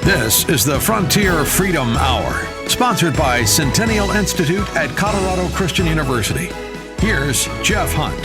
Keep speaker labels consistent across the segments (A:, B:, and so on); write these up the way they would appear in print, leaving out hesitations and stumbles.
A: This is the Frontier Freedom Hour, sponsored by Centennial Institute at Colorado Christian University. Here's Jeff Hunt.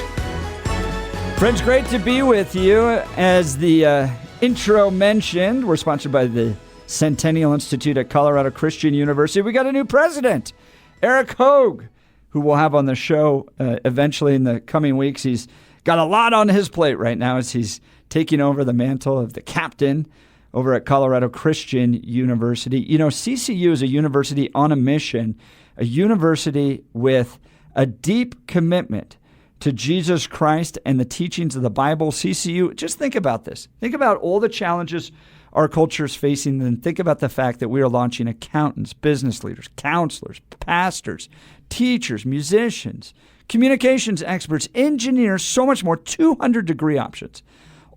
B: Friends, great to be with you. As the intro mentioned, we're sponsored by the Centennial Institute at Colorado Christian University. We got a new president, Eric Hogue, who we'll have on the show eventually in the coming weeks. He's got a lot on his plate right now as he's taking over the mantle of the captain over at Colorado Christian University. You know, CCU is a university on a mission, a university with a deep commitment to Jesus Christ and the teachings of the Bible. CCU, just think about this. Think about all the challenges our culture is facing, and think about the fact that we are launching accountants, business leaders, counselors, pastors, teachers, musicians, communications experts, engineers, so much more, 200 degree options.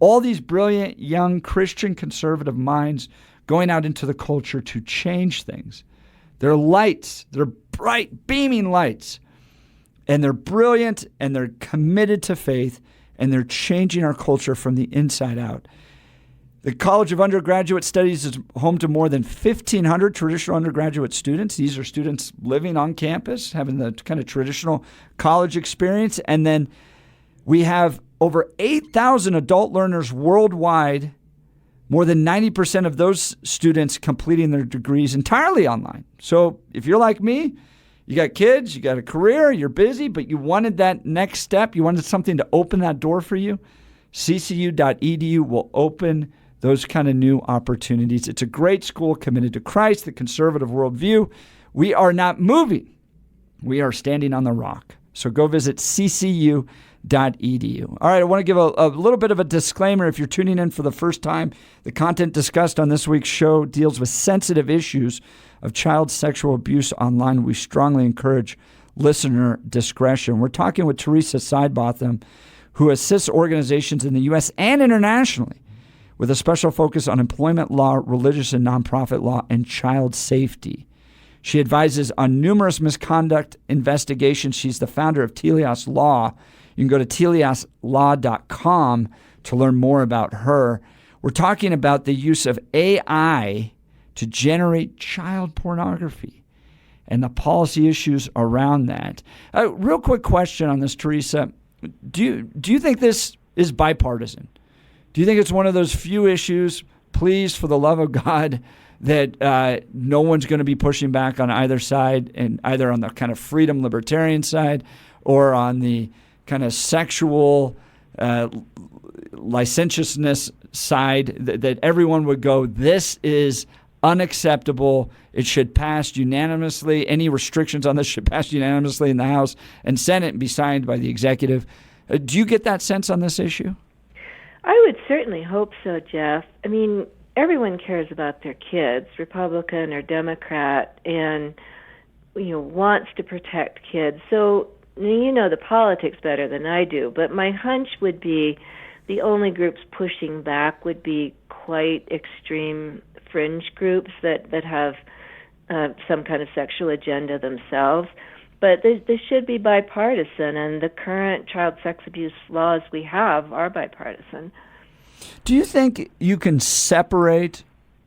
B: All these brilliant, young, Christian conservative minds going out into the culture to change things. They're lights. They're bright, beaming lights. And they're brilliant, and they're committed to faith, and they're changing our culture from the inside out. The College of Undergraduate Studies is home to more than 1,500 traditional undergraduate students. These are students living on campus, having the kind of traditional college experience. And then we have over 8,000 adult learners worldwide, more than 90% of those students completing their degrees entirely online. So if you're like me, you got kids, you got a career, you're busy, but you wanted that next step, you wanted something to open that door for you, ccu.edu will open those kind of new opportunities. It's a great school committed to Christ, the conservative worldview. We are not moving. We are standing on the rock. So go visit ccu.edu. All right, I want to give a little bit of a disclaimer. If you're tuning in for the first time, the content discussed on this week's show deals with sensitive issues of child sexual abuse online. We strongly encourage listener discretion. We're talking with Theresa Sidebotham, who assists organizations in the U.S. and internationally with a special focus on employment law, religious and nonprofit law, and child safety. She advises on numerous misconduct investigations. She's the founder of Telios Law. You can go to telioslaw.com to learn more about her. We're talking about the use of AI to generate child pornography and the policy issues around that. Real quick question on this, Theresa. Do you think this is bipartisan? Do you think it's one of those few issues, please, for the love of God, that no one's going to be pushing back on either side, and either on the kind of freedom libertarian side or on the kind of sexual licentiousness side, that everyone would go, this is unacceptable. It should pass unanimously. Any restrictions on this should pass unanimously in the House and Senate and be signed by the executive. Do you get that sense on this issue?
C: I would certainly hope so, Jeff. I mean, everyone cares about their kids, Republican or Democrat, and wants to protect kids. So you know the politics better than I do, but my hunch would be the only groups pushing back would be quite extreme fringe groups that have some kind of sexual agenda themselves. But this should be bipartisan, and the current child sex abuse laws we have are bipartisan.
B: Do you think you can separate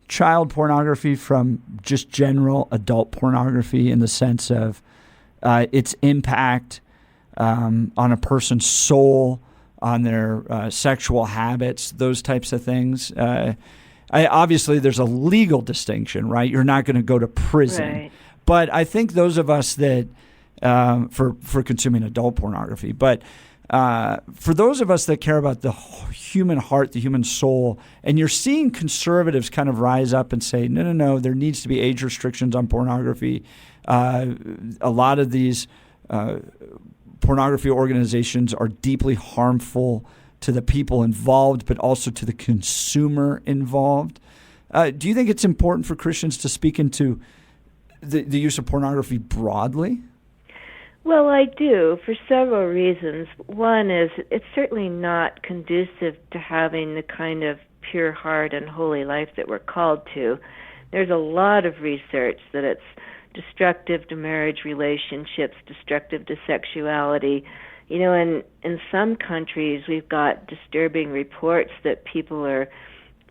B: child pornography from just general adult pornography in the sense of its impact on a person's soul, on their sexual habits, those types of things? Obviously, there's a legal distinction, right? You're not going to go to prison.
C: Right.
B: But I think those of us that, for consuming adult pornography, but for those of us that care about the human heart, the human soul, and you're seeing conservatives kind of rise up and say, no, there needs to be age restrictions on pornography. A lot of these pornography organizations are deeply harmful to the people involved, but also to the consumer involved. Do you think it's important for Christians to speak into the use of pornography broadly?
C: Well, I do, for several reasons. One is it's certainly not conducive to having the kind of pure heart and holy life that we're called to. There's a lot of research that it's destructive to marriage relationships, destructive to sexuality. You know, in some countries we've got disturbing reports that people are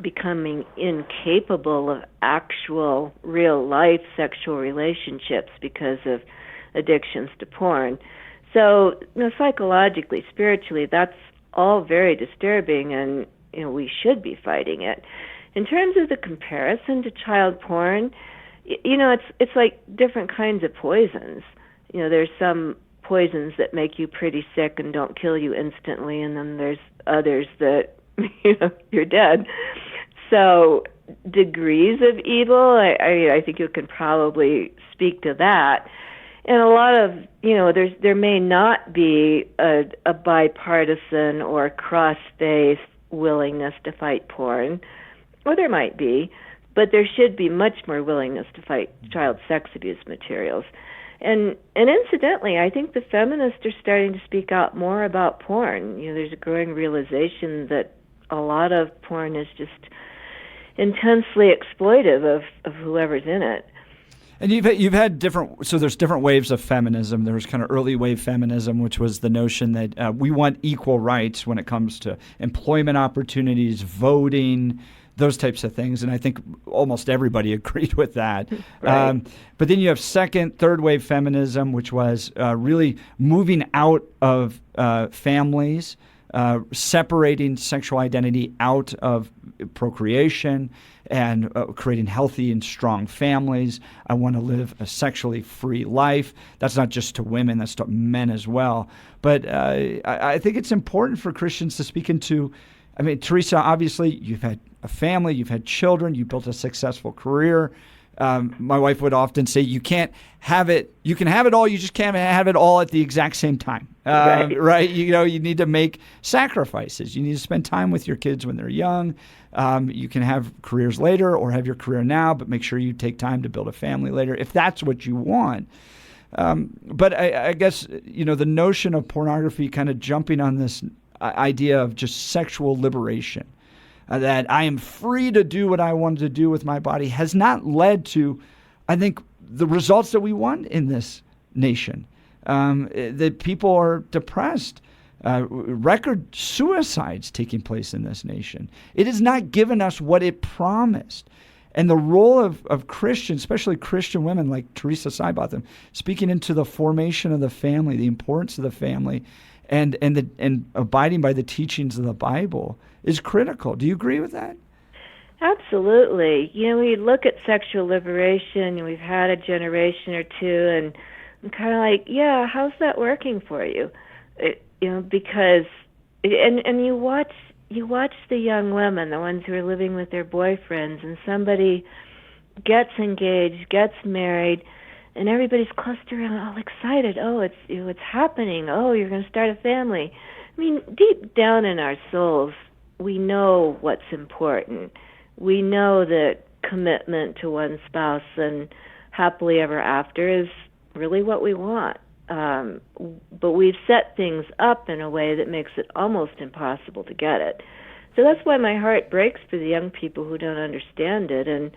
C: becoming incapable of actual real-life sexual relationships because of addictions to porn. So, psychologically, spiritually, that's all very disturbing, and we should be fighting it. In terms of the comparison to child porn, it's like different kinds of poisons. There's some poisons that make you pretty sick and don't kill you instantly, and then there's others that you're dead. So degrees of evil, I think you can probably speak to that. And a lot of, there may not be a bipartisan or cross-faith willingness to fight porn, or there might be, but there should be much more willingness to fight child sex abuse materials. And incidentally, I think the feminists are starting to speak out more about porn. There's a growing realization that a lot of porn is just intensely exploitive of whoever's in it.
B: And you've had there's different waves of feminism. There was kind of early wave feminism, which was the notion that we want equal rights when it comes to employment opportunities, voting, those types of things. And I think almost everybody agreed with that.
C: Right.
B: But then you have second, third wave feminism, which was really moving out of families, separating sexual identity out of procreation and creating healthy and strong families. I want to live a sexually free life. That's not just to women, that's to men as well. But I think it's important for Christians to speak into, Theresa, obviously you've had a family, you've had children, you built a successful career. My wife would often say, you can have it all, you just can't have it all at the exact same time. Right? You need to make sacrifices. You need to spend time with your kids when they're young. You can have careers later or have your career now, but make sure you take time to build a family later if that's what you want. But I guess, the notion of pornography kind of jumping on this idea of just sexual liberation, that I am free to do what I want to do with my body, has not led to, I think, the results that we want in this nation. That people are depressed. Record suicides taking place in this nation. It has not given us what it promised. And the role of Christians, especially Christian women like Theresa Sidebotham, speaking into the formation of the family, the importance of the family, and abiding by the teachings of the Bible is critical. Do you agree with that?
C: Absolutely. We look at sexual liberation, we've had a generation or two, and I'm kind of like, yeah, how's that working for you? Because you watch the young women, the ones who are living with their boyfriends, and somebody gets engaged, gets married, and everybody's clustered around, all excited. Oh, it's happening. Oh, you're going to start a family. Deep down in our souls, we know what's important. We know that commitment to one spouse and happily ever after is really what we want. But we've set things up in a way that makes it almost impossible to get it. So that's why my heart breaks for the young people who don't understand it, and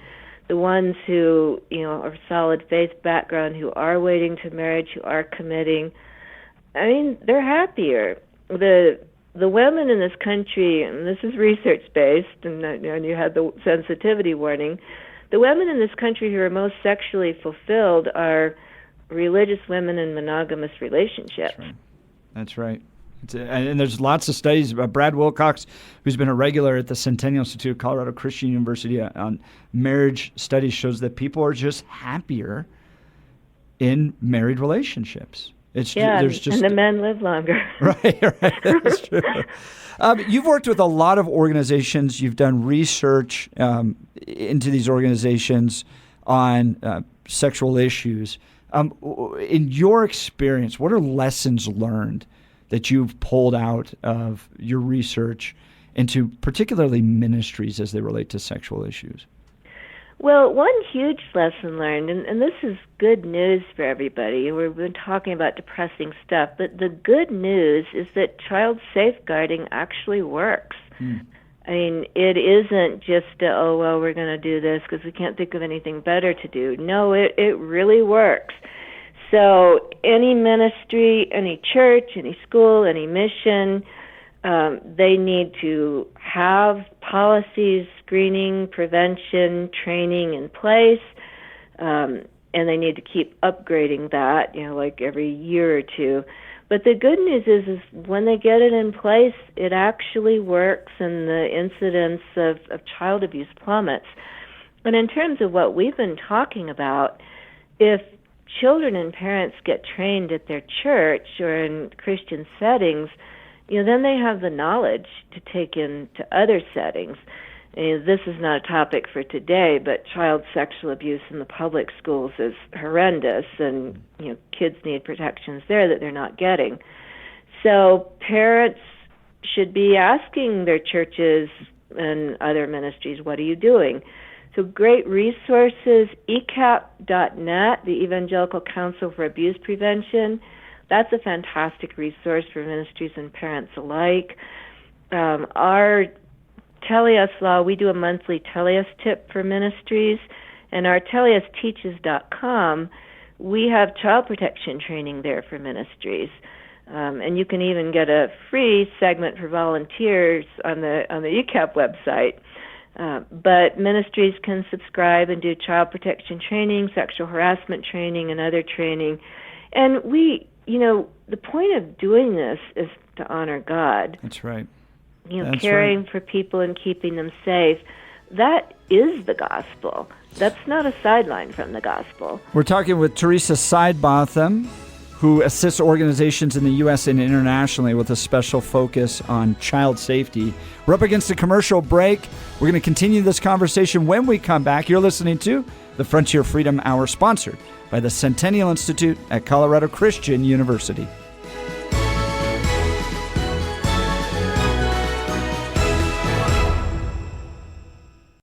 C: the ones who, are solid faith background, who are waiting to marriage, who are committing. They're happier. The women in this country, and this is research-based, and you had the sensitivity warning, the women in this country who are most sexually fulfilled are religious women in monogamous relationships.
B: That's right. And there's lots of studies. Brad Wilcox, who's been a regular at the Centennial Institute of Colorado Christian University on marriage studies, shows that people are just happier in married relationships.
C: And the men live longer.
B: Right, that's true. You've worked with a lot of organizations. You've done research into these organizations on sexual issues. In your experience, what are lessons learned that you've pulled out of your research into particularly ministries as they relate to sexual issues?
C: Well, one huge lesson learned, and this is good news for everybody. We've been talking about depressing stuff, but the good news is that child safeguarding actually works. It isn't just, we're going to do this because we can't think of anything better to do. No, it really works. So any ministry, any church, any school, any mission, They need to have policies, screening, prevention, training in place, and they need to keep upgrading that, like every year or two. But the good news is when they get it in place, it actually works, and the incidence of child abuse plummets. And in terms of what we've been talking about, if children and parents get trained at their church or in Christian settings, then they have the knowledge to take into other settings. This is not a topic for today, but child sexual abuse in the public schools is horrendous, and kids need protections there that they're not getting. So parents should be asking their churches and other ministries, what are you doing? So great resources, ecap.net, the Evangelical Council for Abuse Prevention. That's a fantastic resource for ministries and parents alike. Our Telios Law, we do a monthly Telios tip for ministries, and our TeliosTeaches.com, we have child protection training there for ministries. And you can even get a free segment for volunteers on the ECAP website. But ministries can subscribe and do child protection training, sexual harassment training, and other training. And the point of doing this is to honor God.
B: That's right.
C: Caring for people and keeping them safe. That is the gospel. That's not a sideline from the gospel.
B: We're talking with Theresa Sidebotham, who assists organizations in the U.S. and internationally with a special focus on child safety. We're up against a commercial break. We're going to continue this conversation when we come back. You're listening to the Frontier Freedom Hour, sponsored by the Centennial Institute at Colorado Christian University.